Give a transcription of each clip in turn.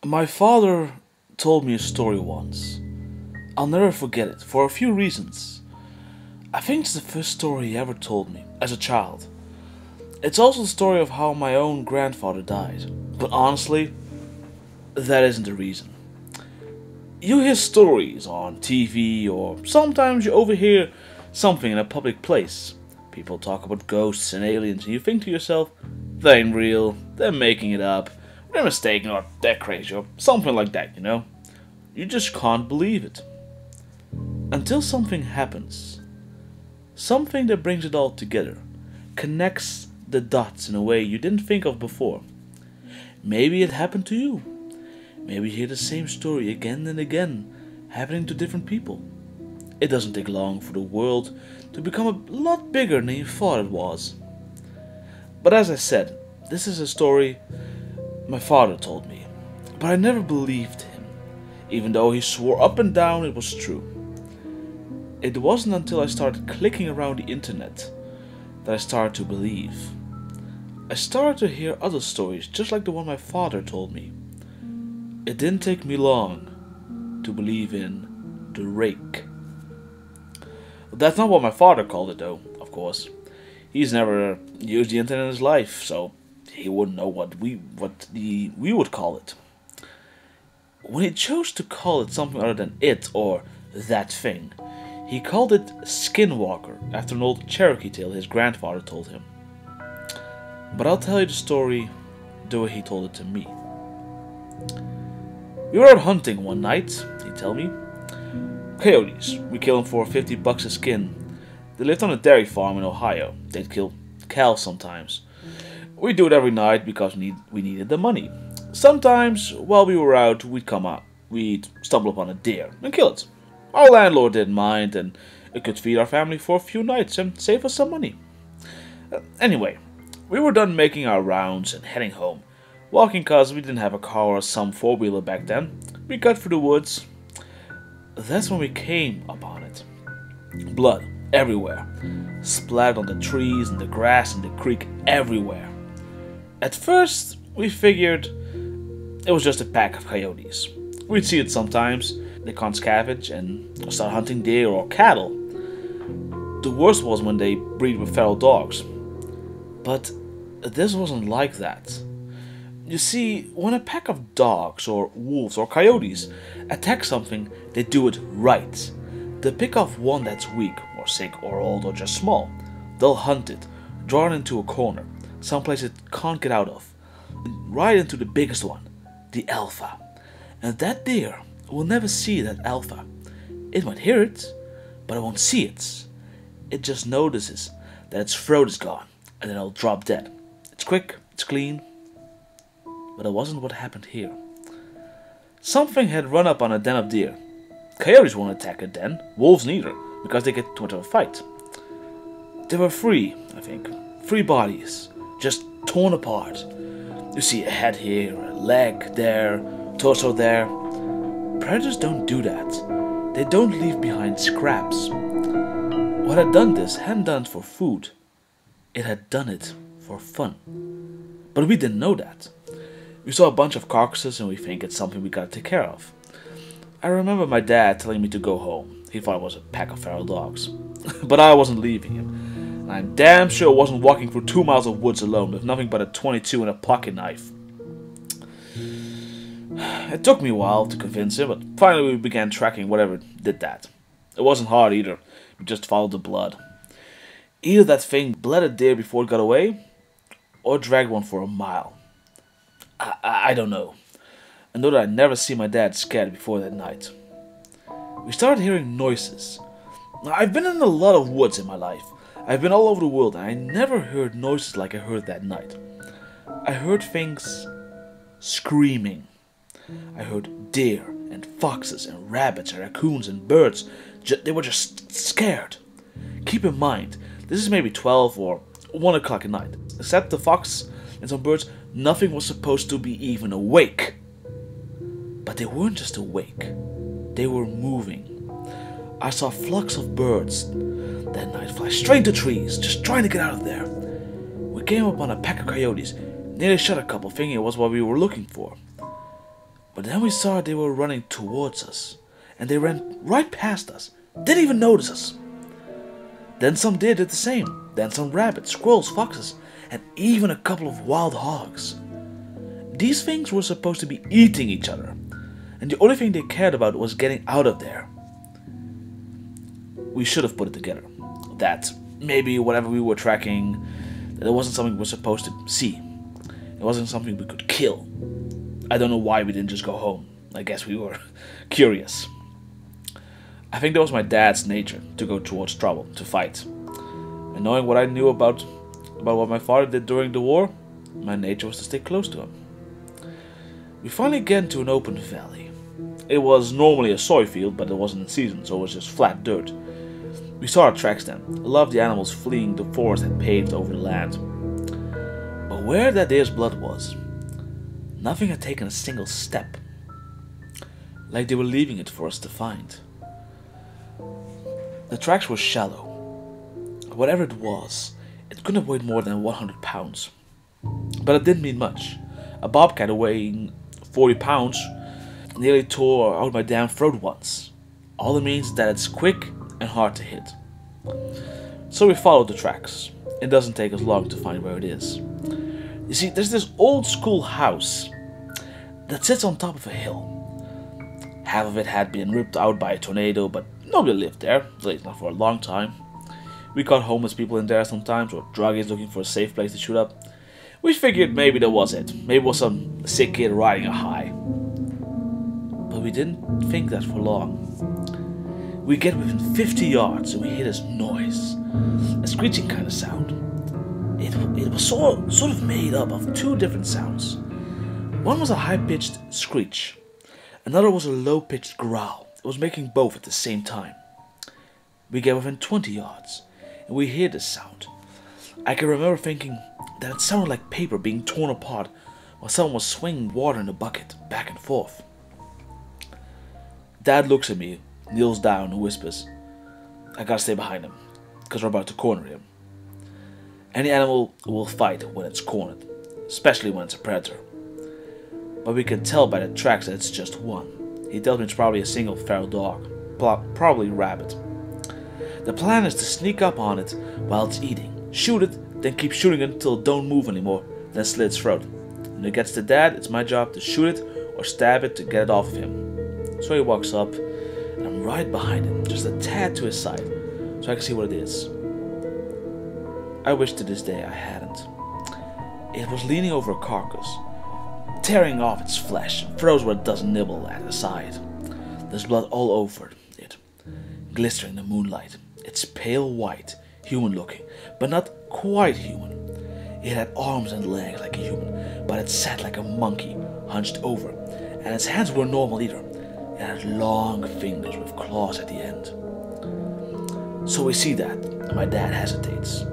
My father told me a story once. I'll never forget it for a few reasons. I think it's the first story he ever told me as a child. It's also the story of how my own grandfather died. But honestly, that isn't the reason. You hear stories on TV, or sometimes you overhear something in a public place. People talk about ghosts and aliens, and you think to yourself, they ain't real, they're making it up, they're mistaken, or they're crazy, or something like that, you know? You just can't believe it. Until something happens. Something that brings it all together, connects the dots in a way you didn't think of before. Maybe it happened to you. Maybe you hear the same story again and again, happening to different people. It doesn't take long for the world to become a lot bigger than you thought it was. But as I said, this is a story my father told me, but I never believed him, even though he swore up and down it was true. It wasn't until I started clicking around the internet that I started to believe. I started to hear other stories just like the one my father told me. It didn't take me long to believe in the rake. That's not what my father called it though, of course. He's never used the internet in his life, so he wouldn't know what we would call it. When he chose to call it something other than it or that thing, he called it Skinwalker after an old Cherokee tale his grandfather told him. But I'll tell you the story the way he told it to me. We were out hunting one night, he'd tell me. Coyotes. We kill them for $50 a skin. They lived on a dairy farm in Ohio. They'd kill cows sometimes. We'd do it every night because we needed the money. Sometimes, while we were out, we'd stumble upon a deer and kill it. Our landlord didn't mind, and it could feed our family for a few nights and save us some money. Anyway, we were done making our rounds and heading home. Walking cause we didn't have a car or some four-wheeler back then. We cut through the woods. That's when we came upon it. Blood everywhere. Splattered on the trees and the grass and the creek everywhere. At first, we figured it was just a pack of coyotes. We'd see it sometimes. They can't scavenge and start hunting deer or cattle. The worst was when they breed with feral dogs. But this wasn't like that. You see, when a pack of dogs or wolves or coyotes attack something, they do it right. They pick off one that's weak or sick or old or just small. They'll hunt it, draw it into a corner, someplace it can't get out of, right into the biggest one, the alpha. And that deer will never see that alpha. It might hear it, but it won't see it. It just notices that its throat is gone, and then it'll drop dead. It's quick, it's clean. But it wasn't what happened here. Something had run up on a den of deer. Coyotes won't attack a den, wolves neither, because they get too much of a fight. There were three, I think. 3 bodies, just torn apart. You see a head here, a leg there, torso there. Predators don't do that. They don't leave behind scraps. What had done this hadn't done it for food. It had done it for fun. But we didn't know that. We saw a bunch of carcasses and we think it's something we gotta take care of. I remember my dad telling me to go home. He thought it was a pack of feral dogs. But I wasn't leaving him. And I'm damn sure I wasn't walking through 2 miles of woods alone with nothing but a .22 and a pocket knife. It took me a while to convince him, but finally we began tracking whatever did that. It wasn't hard either. We just followed the blood. Either that thing bled a deer before it got away, or dragged one for a mile. I don't know. I know that I'd never seen my dad scared before that night. We started hearing noises. I've been in a lot of woods in my life. I've been all over the world and I never heard noises like I heard that night. I heard things screaming. I heard deer and foxes and rabbits and raccoons and birds. They were just scared. Keep in mind, this is maybe 12 or 1 o'clock at night. Except the fox and some birds, nothing was supposed to be even awake. But they weren't just awake. They were moving. I saw flocks of birds that night fly straight to trees, just trying to get out of there. We came upon a pack of coyotes, nearly shot a couple, thinking it was what we were looking for. But then we saw they were running towards us, and they ran right past us, didn't even notice us. Then some deer did the same, then some rabbits, squirrels, foxes, and even a couple of wild hogs. These things were supposed to be eating each other, and the only thing they cared about was getting out of there. We should have put it together, that maybe whatever we were tracking, that it wasn't something we were supposed to see. It wasn't something we could kill. I don't know why we didn't just go home. I guess we were curious. I think that was my dad's nature, to go towards trouble, to fight. And knowing what I knew about what my father did during the war, my nature was to stay close to him. We finally get into an open valley. It was normally a soy field, but it wasn't in season, so it was just flat dirt. We saw our tracks then. A lot of the animals fleeing the forest had paved over the land. But where that deer's blood was, nothing had taken a single step. Like they were leaving it for us to find. The tracks were shallow. Whatever it was, it couldn't have weighed more than 100 pounds. But it didn't mean much. A bobcat weighing 40 pounds nearly tore out my damn throat once. All it means is that it's quick and hard to hit. So we followed the tracks. It doesn't take us long to find where it is. You see, there's this old school house that sits on top of a hill. Half of it had been ripped out by a tornado, but nobody lived there, at least not for a long time. We caught homeless people in there sometimes, or druggies looking for a safe place to shoot up. We figured maybe that was it. Maybe it was some sick kid riding a high. But we didn't think that for long. We get within 50 yards and we hear this noise. A screeching kind of sound. It was sort of made up of two different sounds. One was a high-pitched screech. Another was a low-pitched growl. It was making both at the same time. We get within 20 yards and we hear this sound. I can remember thinking that it sounded like paper being torn apart while someone was swinging water in a bucket back and forth. Dad looks at me, kneels down and whispers, "I gotta stay behind him, because we're about to corner him." Any animal will fight when it's cornered, especially when it's a predator. But we can tell by the tracks that it's just one. He tells me it's probably a single feral dog, probably rabbit. The plan is to sneak up on it while it's eating, shoot it, then keep shooting it until it don't move anymore, then slit its throat. When it gets to Dad, it's my job to shoot it or stab it to get it off of him. So he walks up, and I'm right behind him, just a tad to his side, so I can see what it is. I wish to this day I hadn't. It was leaning over a carcass, tearing off its flesh, and throws where it doesn't nibble at the side. There's blood all over it, glistering in the moonlight. It's pale white, human-looking, but not quite human. It had arms and legs like a human, but it sat like a monkey, hunched over, and its hands were normal either. It had long fingers with claws at the end. So we see that, and my dad hesitates.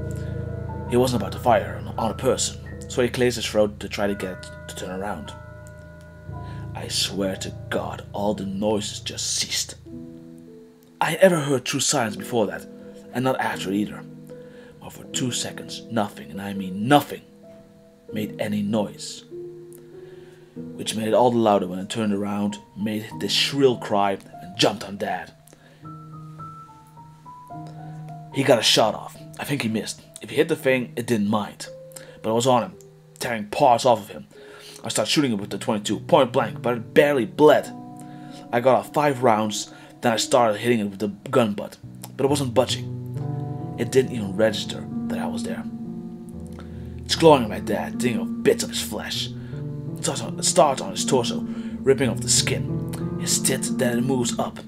He wasn't about to fire on a person, so he clears his throat to try to get it to turn around. I swear to God, all the noises just ceased. I never heard true silence before that, and not after either. But for 2 seconds, nothing, and I mean nothing, made any noise. Which made it all the louder when it turned around, made this shrill cry, and jumped on Dad. He got a shot off. I think he missed. If he hit the thing, it didn't mind. But I was on him, tearing paws off of him. I started shooting it with the .22, point blank, but it barely bled. I got off 5 rounds, then I started hitting it with the gun butt, but it wasn't budging. It didn't even register that I was there. It's clawing at my dad, digging off bits of his flesh. It starts on his torso, ripping off the skin, his tit, then it moves up.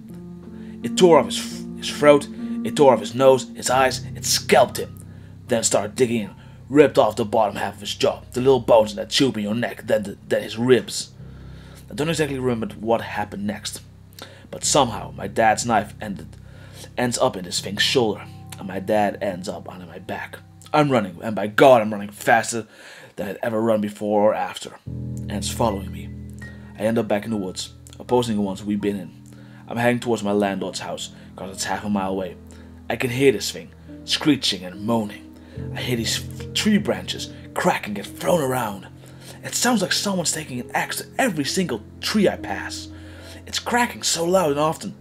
It tore off his throat, it tore off his nose, his eyes, it scalped him. Then it started digging in, ripped off the bottom half of his jaw, the little bones that tube in your neck, then his ribs. I don't exactly remember what happened next, but somehow my dad's knife ends up in this thing's shoulder, and my dad ends up on my back. I'm running, and by God, I'm running faster than I'd ever run before or after, and it's following me. I end up back in the woods, opposing the ones we've been in. I'm heading towards my landlord's house, because it's half a mile away. I can hear this thing, screeching and moaning. I hear these tree branches crack and get thrown around, It sounds like someone's taking an axe to every single tree I pass. It's cracking so loud and often,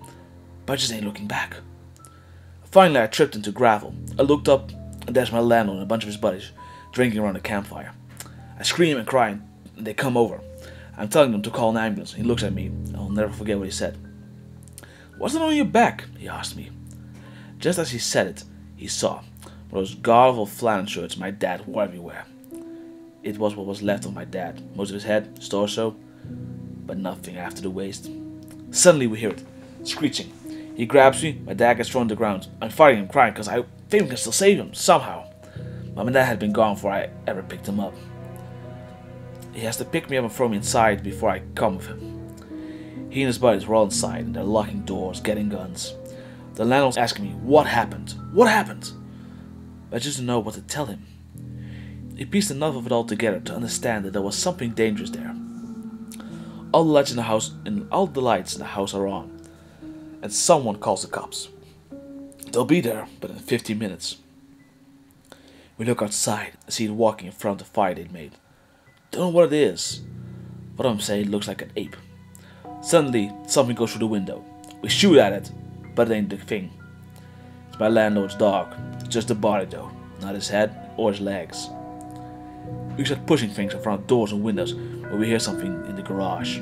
but I just ain't looking back. Finally, I tripped into gravel. I looked up, and there's my landlord and a bunch of his buddies drinking around a campfire. I scream and cry, and they come over. I'm telling them to call an ambulance. He looks at me. I'll never forget what he said. "What's it on your back?" he asked me. Just as he said it, he saw those garbed flannel shirts my dad wore everywhere. It was what was left of my dad. Most of his head, his torso, but nothing after the waist. Suddenly we hear it, screeching. He grabs me, my dad gets thrown to the ground. I'm fighting him, crying, because I think we can still save him, somehow. Mom and Dad had been gone before I ever picked him up. He has to pick me up and throw me inside before I come with him. He and his buddies were all inside, and they're locking doors, getting guns. The landlord's asking me, what happened? What happened? But I just didn't know what to tell him. He pieced enough of it all together to understand that there was something dangerous there. All the lights in the house are on, and someone calls the cops. They'll be there, but in 15 minutes. We look outside and see it walking in front of the fire they'd made. Don't know what it is, but I'm saying it looks like an ape. Suddenly, something goes through the window. We shoot at it, but it ain't the thing. It's my landlord's dog. Just the body though, not his head or his legs. We start pushing things in front of doors and windows when we hear something in the garage.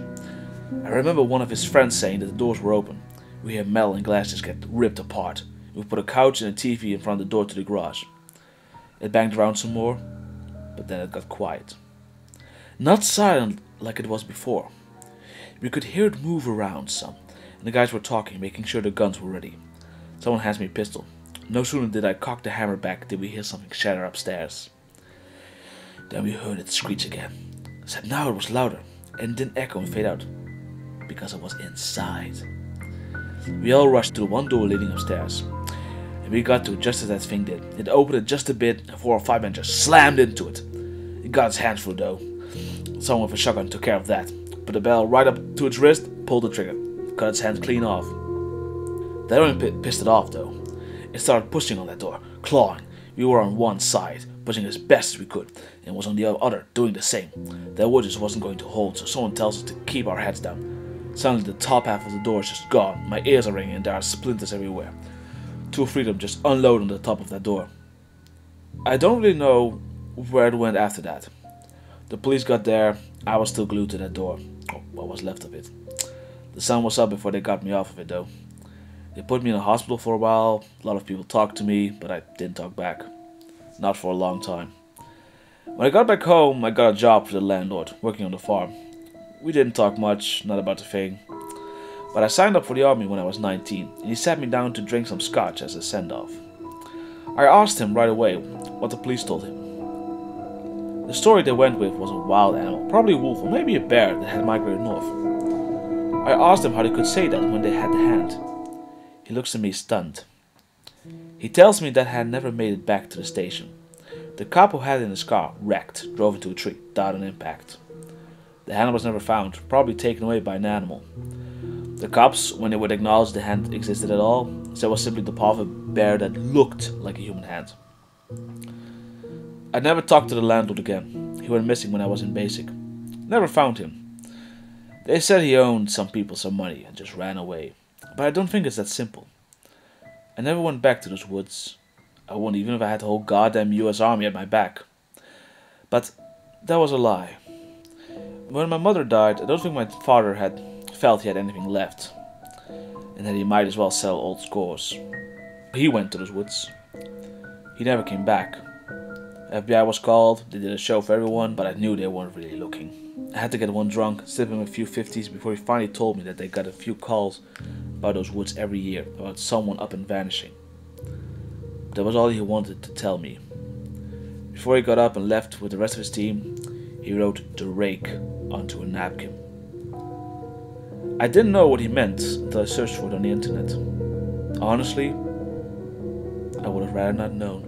I remember one of his friends saying that the doors were open. We hear metal and glasses get ripped apart. We put a couch and a TV in front of the door to the garage. It banged around some more, but then it got quiet. Not silent like it was before. We could hear it move around some, and the guys were talking, making sure the guns were ready. Someone hands me a pistol. No sooner did I cock the hammer back did we hear something shatter upstairs. Then we heard it screech again. Except now it was louder, and didn't echo and fade out, because it was inside. We all rushed to the one door leading upstairs, and we got to it just as that thing did. It opened it just a bit, and 4 or 5 men just slammed into it. It got its hands through though. Someone with a shotgun took care of that. Put the bell right up to its wrist, pulled the trigger, cut its hands clean off. That only pissed it off though. It started pushing on that door, clawing. We were on one side, pushing as best as we could, and was on the other, doing the same. That wood just wasn't going to hold, so someone tells us to keep our heads down. Suddenly the top half of the door is just gone, my ears are ringing and there are splinters everywhere. 2 or 3 of them just unload on the top of that door. I don't really know where it went after that. The police got there, I was still glued to that door, or what was left of it. The sun was up before they got me off of it though. They put me in a hospital for a while, a lot of people talked to me, but I didn't talk back. Not for a long time. When I got back home, I got a job for the landlord, working on the farm. We didn't talk much, not about the thing. But I signed up for the army when I was 19, and he sat me down to drink some scotch as a send-off. I asked him right away what the police told him. The story they went with was a wild animal, probably a wolf or maybe a bear that had migrated north. I asked him how they could say that when they had the hand. He looks at me stunned. He tells me that had never made it back to the station. The cop who had it in his car wrecked, drove into a tree, died on impact. The hand was never found, probably taken away by an animal. The cops, when they would acknowledge the hand existed at all, said it was simply the paw of a bear that looked like a human hand. I never talked to the landlord again. He went missing when I was in basic. Never found him. They said he owed some people some money and just ran away. But I don't think it's that simple. I never went back to those woods. I wouldn't even if I had the whole goddamn US Army at my back. But that was a lie. When my mother died, I don't think my father had felt he had anything left. And that he might as well sell old scores. He went to those woods. He never came back. FBI was called, they did a show for everyone, but I knew they weren't really looking. I had to get one drunk, slip him a few 50s before he finally told me that they got a few calls about those woods every year, about someone up and vanishing. But that was all he wanted to tell me. Before he got up and left with the rest of his team, he wrote "The Rake" onto a napkin. I didn't know what he meant until I searched for it on the internet. Honestly, I would have rather not known.